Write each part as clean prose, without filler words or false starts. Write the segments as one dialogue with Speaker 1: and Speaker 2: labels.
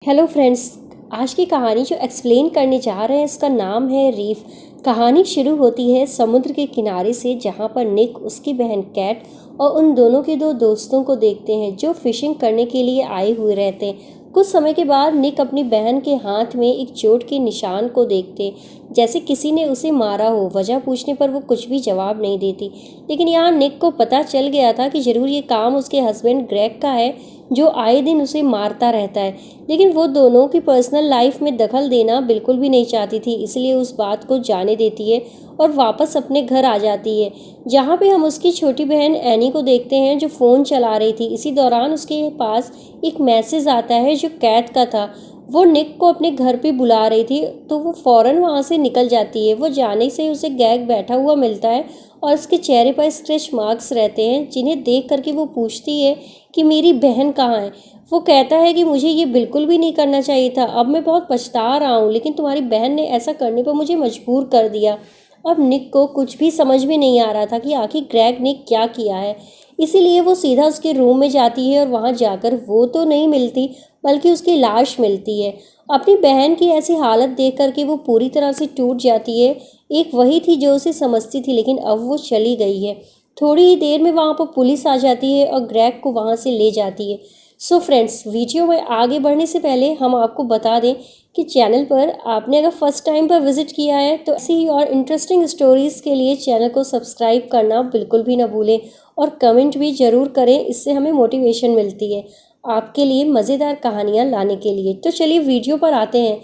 Speaker 1: Hello friends. आज की कहानी जो एक्सप्लेन करने जा रहे हैं इसका नाम है रीफ। कहानी शुरू होती है समुद्र के किनारे से, जहाँ पर निक, उसकी बहन कैट और उन दोनों के दो दोस्तों को देखते हैं जो फिशिंग करने के लिए आए हुए रहते हैं। कुछ समय के बाद निक अपनी बहन के हाथ में एक चोट के निशान को देखते, जैसे किसी ने उसे मारा हो। वजह पूछने पर वो कुछ भी जवाब नहीं देती, लेकिन यहाँ निक को पता चल गया था कि जरूर ये काम उसके हस्बैंड ग्रेग का है, जो आए दिन उसे मारता रहता है। लेकिन वो दोनों की पर्सनल लाइफ में दखल देना बिल्कुल भी नहीं चाहती थी, इसलिए उस बात को जाने देती है और वापस अपने घर आ जाती है, जहाँ पे हम उसकी छोटी बहन एनी को देखते हैं जो फ़ोन चला रही थी। इसी दौरान उसके पास एक मैसेज आता है जो कैट का था। वो निक को अपने घर पे बुला रही थी, तो वो फ़ौरन वहाँ से निकल जाती है। वो जाने से उसे गैग बैठा हुआ मिलता है और उसके चेहरे पर स्क्रैच मार्क्स रहते हैं, जिन्हें देख करके वो पूछती है कि मेरी बहन कहाँ है। वो कहता है कि मुझे ये बिल्कुल भी नहीं करना चाहिए था, अब मैं बहुत पछता रहा हूँ, लेकिन तुम्हारी बहन ने ऐसा करने पर मुझे मजबूर कर दिया। अब निक को कुछ भी समझ में नहीं आ रहा था कि आखिर ग्रेग ने क्या किया है, इसीलिए वो सीधा उसके रूम में जाती है और वहाँ जाकर वो तो नहीं मिलती, बल्कि उसकी लाश मिलती है। अपनी बहन की ऐसी हालत देख करके वो पूरी तरह से टूट जाती है। एक वही थी जो उसे समझती थी, लेकिन अब वो चली गई है। थोड़ी ही देर में वहाँ पर पुलिस आ जाती है और ग्रेग को वहाँ से ले जाती है। सो फ्रेंड्स, वीडियो में आगे बढ़ने से पहले हम आपको बता दें कि चैनल पर आपने अगर फर्स्ट टाइम पर विजिट किया है तो ऐसी ही और इंटरेस्टिंग स्टोरीज़ के लिए चैनल को सब्सक्राइब करना बिल्कुल भी ना भूलें और कमेंट भी ज़रूर करें, इससे हमें मोटिवेशन मिलती है आपके लिए मज़ेदार कहानियाँ लाने के लिए। तो चलिए वीडियो पर आते हैं।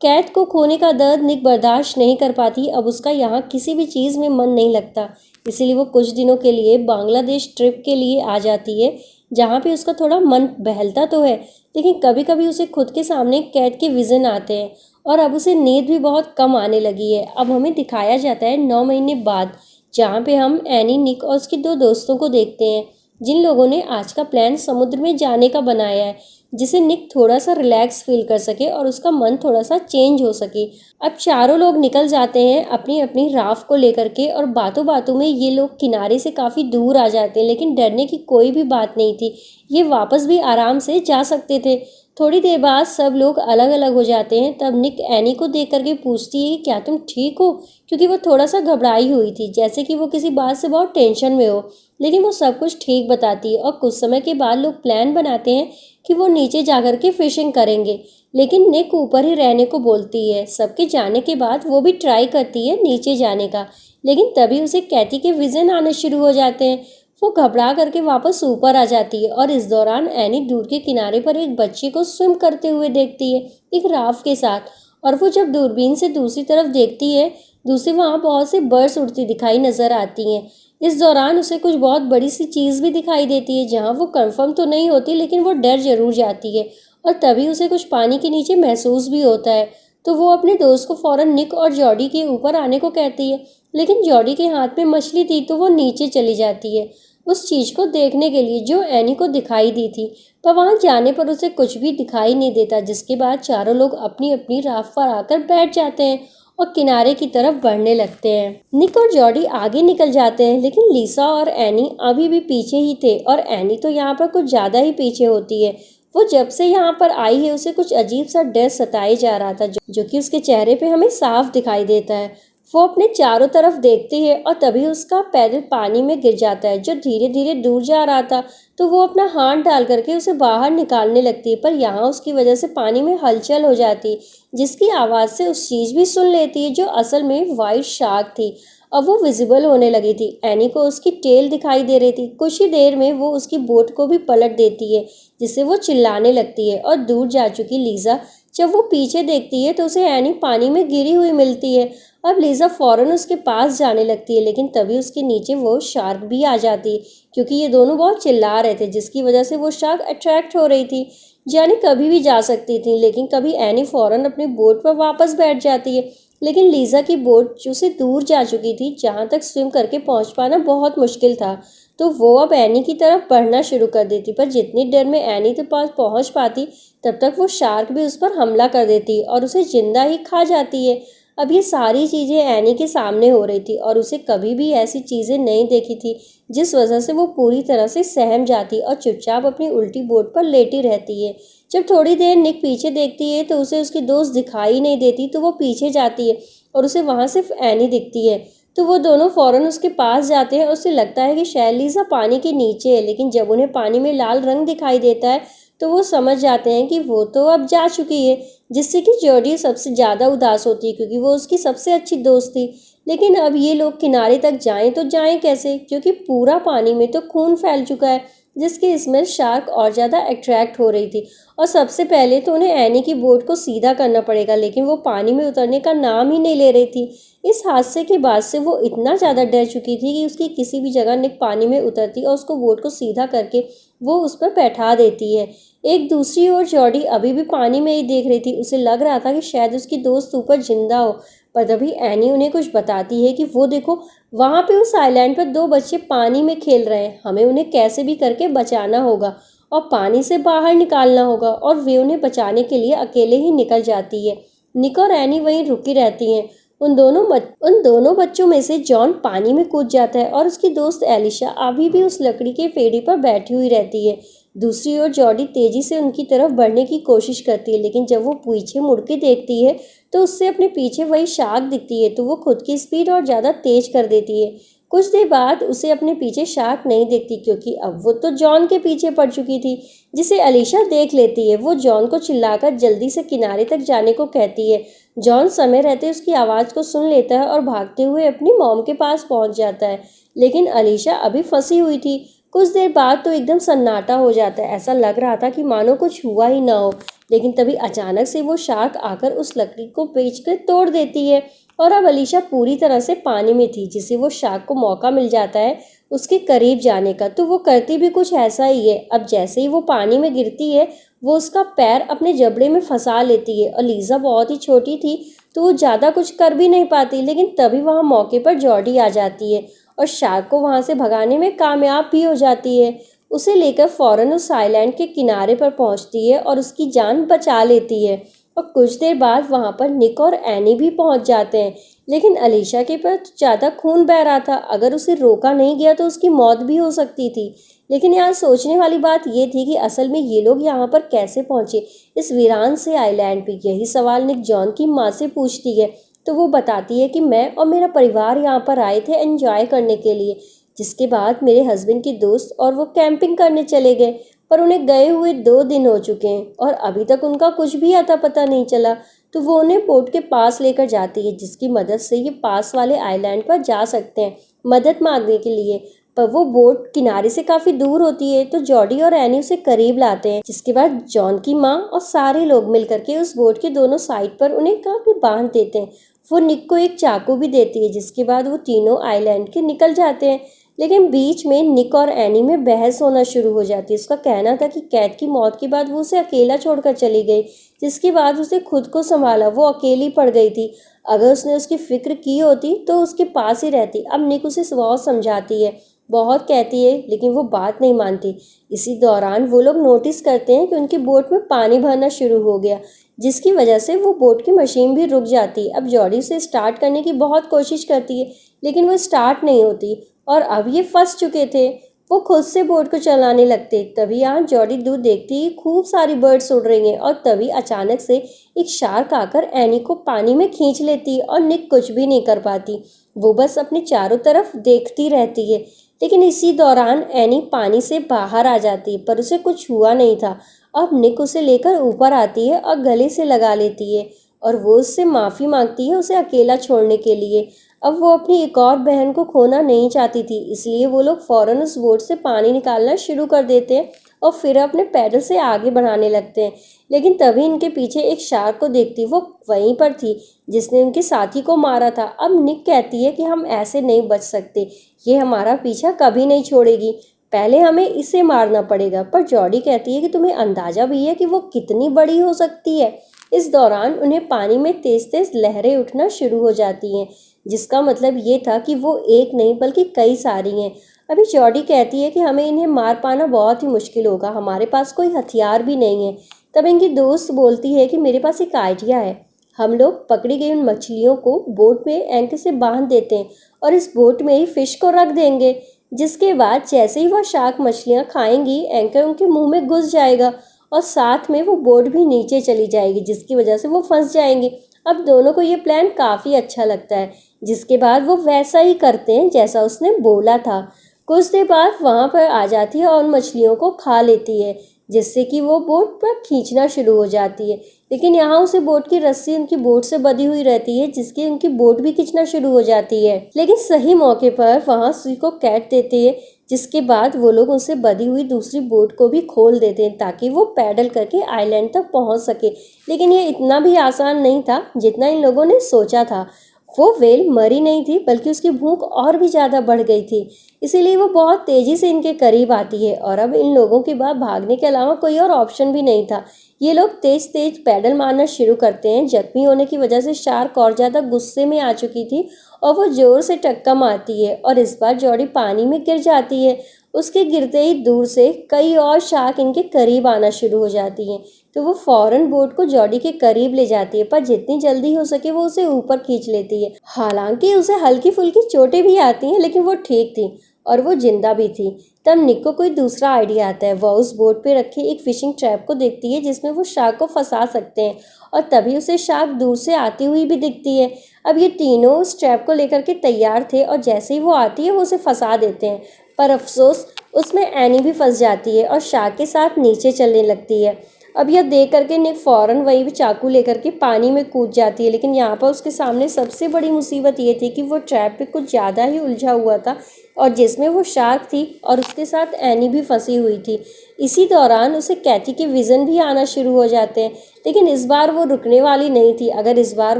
Speaker 1: कैट को खोने का दर्द निक बर्दाश्त नहीं कर पाती। अब उसका यहाँ किसी भी चीज़ में मन नहीं लगता, इसीलिए वो कुछ दिनों के लिए बांग्लादेश ट्रिप के लिए आ जाती है, जहाँ पे उसका थोड़ा मन बहलता तो है, लेकिन कभी कभी उसे खुद के सामने कैट के विज़न आते हैं और अब उसे नींद भी बहुत कम आने लगी है। अब हमें दिखाया जाता है 9 महीने बाद, जहाँ पे हम एनी, निक और उसके दो दोस्तों को देखते हैं, जिन लोगों ने आज का प्लान समुद्र में जाने का बनाया है, जिसे निक थोड़ा सा रिलैक्स फील कर सके और उसका मन थोड़ा सा चेंज हो सके। अब चारों लोग निकल जाते हैं अपनी अपनी राफ्ट को लेकर के, और बातों बातों में ये लोग किनारे से काफ़ी दूर आ जाते हैं, लेकिन डरने की कोई भी बात नहीं थी। ये वापस भी आराम से जा सकते थे। थोड़ी देर बाद सब लोग अलग अलग हो जाते हैं। तब निक एनी को देख करके पूछती है, क्या तुम ठीक हो? क्योंकि वो थोड़ा सा घबराई हुई थी, जैसे कि वो किसी बात से बहुत टेंशन में हो, लेकिन वो सब कुछ ठीक बताती है। और कुछ समय के बाद लोग प्लान बनाते हैं कि वो नीचे जाकर के फिशिंग करेंगे, लेकिन निक ऊपर ही रहने को बोलती है। सबके जाने के बाद वो भी ट्राई करती है नीचे जाने का, लेकिन तभी उसे कैथी के विजन आने शुरू हो जाते हैं। वो घबरा करके वापस ऊपर आ जाती है और इस दौरान एनी दूर के किनारे पर एक बच्चे को स्विम करते हुए देखती है, एक राफ्ट के साथ। और वो जब दूरबीन से दूसरी तरफ देखती है, दूसरी वहाँ बहुत से बर्ड्स उड़ती दिखाई नजर आती हैं। इस दौरान उसे कुछ बहुत बड़ी सी चीज़ भी दिखाई देती है, जहाँ वो कंफर्म तो नहीं होती, लेकिन वो डर जरूर जाती है। और तभी उसे कुछ पानी के नीचे महसूस भी होता है, तो वो अपने दोस्त को फौरन निक और जॉडी के ऊपर आने को कहती है, लेकिन जॉडी के हाथ में मछली थी, तो वो नीचे चली जाती है उस चीज़ को देखने के लिए जो एनी को दिखाई दी थी। पर वहाँ जाने पर उसे कुछ भी दिखाई नहीं देता, जिसके बाद चारों लोग अपनी अपनी राफ्ट पर आकर बैठ जाते हैं और किनारे की तरफ बढ़ने लगते हैं। निक और जॉडी आगे निकल जाते हैं, लेकिन लिसा और एनी अभी भी पीछे ही थे, और एनी तो यहाँ पर कुछ ज़्यादा ही पीछे होती है। वो जब से यहाँ पर आई है उसे कुछ अजीब सा डर सताए जा रहा था, जो कि उसके चेहरे पे हमें साफ दिखाई देता है। वो अपने चारों तरफ देखती है और तभी उसका पैदल पानी में गिर जाता है, जो धीरे धीरे दूर जा रहा था। तो वो अपना हाथ डाल करके उसे बाहर निकालने लगती है, पर यहाँ उसकी वजह से पानी में हलचल हो जाती, जिसकी आवाज़ से उस चीज़ भी सुन लेती है, जो असल में वाइट शार्क थी। अब वो विजिबल होने लगी थी। एनी को उसकी टेल दिखाई दे रही थी। कुछ ही देर में वो उसकी बोट को भी पलट देती है, जिससे वो चिल्लाने लगती है। और दूर जा चुकी लीजा जब वो पीछे देखती है तो उसे एनी पानी में गिरी हुई मिलती है। अब लीजा फौरन उसके पास जाने लगती है, लेकिन तभी उसके नीचे वो शार्क भी आ जाती है, क्योंकि ये दोनों बहुत चिल्ला रहे थे, जिसकी वजह से वो शार्क अट्रैक्ट हो रही थी। जानी कभी भी जा सकती थी, लेकिन कभी एनी फौरन अपनी बोट पर वापस बैठ जाती है। लेकिन लीजा की बोट जो से दूर जा चुकी थी, जहाँ तक स्विम करके पहुँच पाना बहुत मुश्किल था, तो वो अब एनी की तरफ बढ़ना शुरू कर देती। पर जितनी देर में एनी के पास पहुँच पाती, तब तक वो शार्क भी उस पर हमला कर देती और उसे जिंदा ही खा जाती है। अब ये सारी चीज़ें एनी के सामने हो रही थी और उसे कभी भी ऐसी चीज़ें नहीं देखी थी, जिस वजह से वो पूरी तरह से सहम जाती और चुपचाप अपनी उल्टी बोट पर लेटी रहती है। जब थोड़ी देर निक पीछे देखती है तो उसे उसकी दोस्त दिखाई नहीं देती, तो वो पीछे जाती है और उसे वहाँ सिर्फ एनी दिखती है। तो वो दोनों फौरन उसके पास जाते हैं। उसे लगता है कि शायद लीज़ा पानी के नीचे है, लेकिन जब उन्हें पानी में लाल रंग दिखाई देता है तो वो समझ जाते हैं कि वो तो अब जा चुकी है, जिससे कि जॉडी सबसे ज़्यादा उदास होती है क्योंकि वो उसकी सबसे अच्छी दोस्त थी। लेकिन अब ये लोग किनारे तक जाएं तो जाएं कैसे, क्योंकि पूरा पानी में तो खून फैल चुका है, जिसकी स्मेल शार्क और ज़्यादा अट्रैक्ट हो रही थी। और सबसे पहले तो उन्हें एनी की बोट को सीधा करना पड़ेगा, लेकिन वो पानी में उतरने का नाम ही नहीं ले रही थी। इस हादसे के बाद से वो इतना ज़्यादा डर चुकी थी कि उसकी किसी भी जगह निक पानी में उतरती और उसको बोट को सीधा करके वो उस पर बैठा देती है। एक दूसरी ओर जॉडी अभी भी पानी में ही देख रही थी। उसे लग रहा था कि शायद उसकी दोस्त ऊपर जिंदा हो, पर तभी एनी उन्हें कुछ बताती है कि वो देखो, वहाँ पे उस आइलैंड पर दो बच्चे पानी में खेल रहे हैं। हमें उन्हें कैसे भी करके बचाना होगा और पानी से बाहर निकालना होगा। और वे उन्हें बचाने के लिए अकेले ही निकल जाती है। निक और एनी वहीं रुकी रहती हैं। उन दोनों बच्चों में से जॉन पानी में कूद जाता है और उसकी दोस्त एलिशा अभी भी उस लकड़ी के फेड़ी पर बैठी हुई रहती है। दूसरी ओर जॉडी तेजी से उनकी तरफ बढ़ने की कोशिश करती है, लेकिन जब वो पीछे मुड़ के देखती है तो उससे अपने पीछे वही शार्क दिखती है, तो वो खुद की स्पीड और ज़्यादा तेज कर देती है। कुछ देर बाद उसे अपने पीछे शार्क नहीं दिखती, क्योंकि अब वो तो जॉन के पीछे पड़ चुकी थी, जिसे अलीशा देख लेती है। वो जॉन को चिल्लाकर जल्दी से किनारे तक जाने को कहती है। जॉन समय रहते उसकी आवाज़ को सुन लेता है और भागते हुए अपनी मॉम के पास पहुंच जाता है, लेकिन अलीशा अभी फंसी हुई थी। कुछ देर बाद तो एकदम सन्नाटा हो जाता है। ऐसा लग रहा था कि मानो कुछ हुआ ही ना हो, लेकिन तभी अचानक से वो शार्क आकर उस लकड़ी को पेंचकर तोड़ देती है और अब अलीशा पूरी तरह से पानी में थी, जिससे वो शार्क को मौका मिल जाता है उसके करीब जाने का। तो वो करती भी कुछ ऐसा ही है। अब जैसे ही वो पानी में गिरती है, वो उसका पैर अपने जबड़े में फंसा लेती है और लीज़ा बहुत ही छोटी थी, तो वो ज़्यादा कुछ कर भी नहीं पाती। लेकिन तभी वहाँ मौके पर जॉडी आ जाती है और शार्क को वहाँ से भगाने में कामयाब भी हो जाती है। उसे लेकर फौरन उस आइलैंड के किनारे पर पहुँचती है और उसकी जान बचा लेती है। और कुछ देर बाद वहाँ पर निक और एनी भी पहुँच जाते हैं, लेकिन अलीशा के पर ज़्यादा खून बह रहा था। अगर उसे रोका नहीं गया तो उसकी मौत भी हो सकती थी। लेकिन यहाँ सोचने वाली बात ये थी कि असल में ये लोग यहाँ पर कैसे पहुँचे, इस वीरान से आइलैंड पे। यही सवाल निक जॉन की माँ से पूछती है, तो वो बताती है कि मैं और मेरा परिवार यहाँ पर आए थे एंजॉय करने के लिए, जिसके बाद मेरे हस्बैंड की दोस्त और वो कैंपिंग करने चले गए, पर उन्हें गए हुए 2 दिन हो चुके हैं और अभी तक उनका कुछ भी अता पता नहीं चला। तो वो उन्हें बोट के पास लेकर जाती है, जिसकी मदद से ये पास वाले आइलैंड पर जा सकते हैं मदद मांगने के लिए। पर वो बोट किनारे से काफ़ी दूर होती है, तो जॉडी और एनी उसे करीब लाते हैं, जिसके बाद जॉन की माँ और सारे लोग मिलकर के उस बोट के दोनों साइड पर उन्हें काफ़ी बांध देते हैं। वो निक को एक चाकू भी देती है, जिसके बाद वो तीनों आइलैंड के निकल जाते हैं। लेकिन बीच में निक और एनी में बहस होना शुरू हो जाती है। उसका कहना था कि कैट की मौत के बाद वो उसे अकेला छोड़कर चली गई, जिसके बाद उसे खुद को संभाला, वो अकेली पड़ गई थी। अगर उसने उसकी फिक्र की होती तो उसके पास ही रहती। अब निक उसे बहुत समझाती है, बहुत कहती है, लेकिन वो बात नहीं मानती। इसी दौरान वो लोग नोटिस करते हैं कि उनकी बोट में पानी भरना शुरू हो गया, जिसकी वजह से वो बोट की मशीन भी रुक जाती है। अब जॉडी उसे स्टार्ट करने की बहुत कोशिश करती है, लेकिन वो स्टार्ट नहीं होती और अब ये फंस चुके थे। वो खुद से बोट को चलाने लगते। तभी यहाँ जॉडी दूर देखती ही खूब सारी बर्ड्स उड़ रही हैं और तभी अचानक से एक शार्क आकर एनी को पानी में खींच लेती है और निक कुछ भी नहीं कर पाती। वो बस अपने चारों तरफ देखती रहती है। लेकिन इसी दौरान एनी पानी से बाहर आ जाती है, पर उसे कुछ हुआ नहीं था। अब निक उसे लेकर ऊपर आती है और गले से लगा लेती है और वो उससे माफ़ी मांगती है उसे अकेला छोड़ने के लिए। अब वो अपनी एक और बहन को खोना नहीं चाहती थी, इसलिए वो लोग फ़ौरन उस बोट से पानी निकालना शुरू कर देते हैं और फिर अपने पैडल से आगे बढ़ाने लगते हैं। लेकिन तभी इनके पीछे एक शार्क को देखती, वो वहीं पर थी जिसने उनके साथी को मारा था। अब निक कहती है कि हम ऐसे नहीं बच सकते, ये हमारा पीछा कभी नहीं छोड़ेगी, पहले हमें इसे मारना पड़ेगा। पर जॉडी कहती है कि तुम्हें अंदाज़ा भी है कि वो कितनी बड़ी हो सकती है। इस दौरान उन्हें पानी में तेज़ तेज़ लहरें उठना शुरू हो जाती हैं, जिसका मतलब ये था कि वो एक नहीं बल्कि कई सारी हैं। अभी जॉडी कहती है कि हमें इन्हें मार पाना बहुत ही मुश्किल होगा, हमारे पास कोई हथियार भी नहीं है। तब इनकी दोस्त बोलती है कि मेरे पास एक आइडिया है, हम लोग पकड़ी गई उन मछलियों को बोट में एंकर से बांध देते हैं और इस बोट में ही फिश को रख देंगे। जिसके बाद जैसे ही वह शार्क मछलियाँ खाएंगी एंकर उनके मुंह में घुस जाएगा और साथ में वो बोट भी नीचे चली जाएगी, जिसकी वजह से वो फंस जाएंगे। अब दोनों को ये प्लान काफ़ी अच्छा लगता है, जिसके बाद वो वैसा ही करते हैं जैसा उसने बोला था। कुछ देर बाद वहाँ पर आ जाती है और उन मछलियों को खा लेती है, जिससे कि वो बोट पर खींचना शुरू हो जाती है। लेकिन यहाँ उसे बोट की रस्सी उनकी बोट से बंधी हुई रहती है, जिसकी उनकी बोट भी खींचना शुरू हो जाती है। लेकिन सही मौके पर वहाँ सुई को कैट देते हैं, जिसके बाद वो लोग उनसे बंधी हुई दूसरी बोट को भी खोल देते हैं ताकि वो पैडल करके आइलैंड तक पहुँच सके। लेकिन ये इतना भी आसान नहीं था जितना इन लोगों ने सोचा था। वो व्हेल मरी नहीं थी, बल्कि उसकी भूख और भी ज़्यादा बढ़ गई थी, इसीलिए वो बहुत तेज़ी से इनके करीब आती है। और अब इन लोगों के बाद भागने के अलावा कोई और ऑप्शन भी नहीं था। ये लोग तेज तेज पैडल मारना शुरू करते हैं। जख्मी होने की वजह से शार्क और ज़्यादा गुस्से में आ चुकी थी और वो ज़ोर से टक्का मारती है और इस बार जॉडी पानी में गिर जाती है। उसके गिरते ही दूर से कई और शार्क इनके करीब आना शुरू हो जाती हैं, तो वो फौरन बोट को जॉडी के करीब ले जाती है, पर जितनी जल्दी हो सके वो उसे ऊपर खींच लेती है। हालांकि उसे हल्की फुल्की चोटें भी आती हैं, लेकिन वो ठीक थी और वो जिंदा भी थी। तब निक को कोई दूसरा आइडिया आता है। वह उस बोट पे रखे एक फिशिंग ट्रैप को देखती है जिसमें वो शार्क को फंसा सकते हैं, और तभी उसे शार्क दूर से आती हुई भी दिखती है। अब ये तीनों उस ट्रैप को लेकर के तैयार थे और जैसे ही वो आती है वो उसे फंसा देते हैं, पर अफसोस उसमें एनी भी फंस जाती है और शार्क के साथ नीचे चलने लगती है। अब यह देख करके निक फौरन वहीं भी चाकू लेकर के पानी में कूद जाती है, लेकिन यहाँ पर उसके सामने सबसे बड़ी मुसीबत ये थी कि वो ट्रैप पे कुछ ज़्यादा ही उलझा हुआ था और जिसमें वो शार्क थी और उसके साथ एनी भी फंसी हुई थी। इसी दौरान उसे कैथी के विज़न भी आना शुरू हो जाते हैं, लेकिन इस बार वो रुकने वाली नहीं थी। अगर इस बार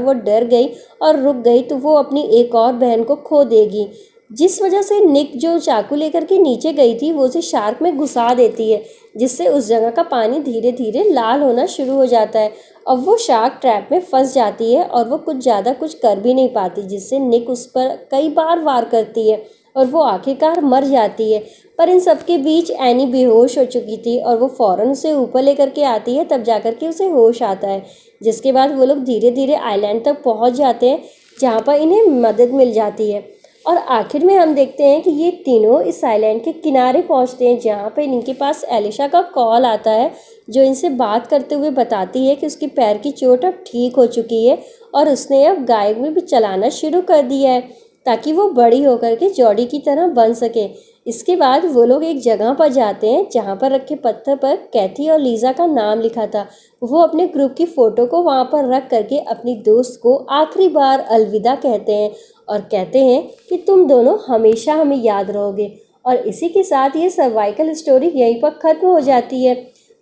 Speaker 1: वो डर गई और रुक गई तो वो अपनी एक और बहन को खो देगी, जिस वजह से निक जो चाकू लेकर के नीचे गई थी वो उसे शार्क में घुसा देती है, जिससे उस जगह का पानी धीरे धीरे लाल होना शुरू हो जाता है। अब वो शार्क ट्रैप में फंस जाती है और वो कुछ कर भी नहीं पाती, जिससे निक उस पर कई बार वार करती है और वो आखिरकार मर जाती है। पर इन सब के बीच एनी बेहोश हो चुकी थी और वो फ़ौरन उसे ऊपर लेकर के आती है, तब जाकर के उसे होश आता है। जिसके बाद वो लोग धीरे धीरे आइलैंड तक पहुंच जाते हैं, जहाँ पर इन्हें मदद मिल जाती है। और आखिर में हम देखते हैं कि ये तीनों इस आइलैंड के किनारे पहुंचते हैं, जहाँ पे इनके पास एलिशा का कॉल आता है, जो इनसे बात करते हुए बताती है कि उसकी पैर की चोट अब ठीक हो चुकी है और उसने अब गाय में भी चलाना शुरू कर दिया है, ताकि वो बड़ी होकर के जॉडी की तरह बन सके। इसके बाद वो लोग एक जगह पर जाते हैं जहाँ पर रखे पत्थर पर कैथी और लीज़ा का नाम लिखा था। वो अपने ग्रुप की फ़ोटो को वहाँ पर रख करके अपनी दोस्त को आखिरी बार अलविदा कहते हैं और कहते हैं कि तुम दोनों हमेशा हमें याद रहोगे। और इसी के साथ ये सर्वाइकल स्टोरी यहीं पर ख़त्म हो जाती है।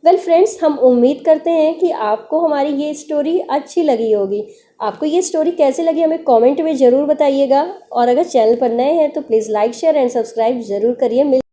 Speaker 1: वेल फ्रेंड्स, हम उम्मीद करते हैं कि आपको हमारी ये स्टोरी अच्छी लगी होगी। आपको ये स्टोरी कैसी लगी हमें कमेंट में ज़रूर बताइएगा, और अगर चैनल पर नए हैं तो please like share and subscribe ज़रूर करिए।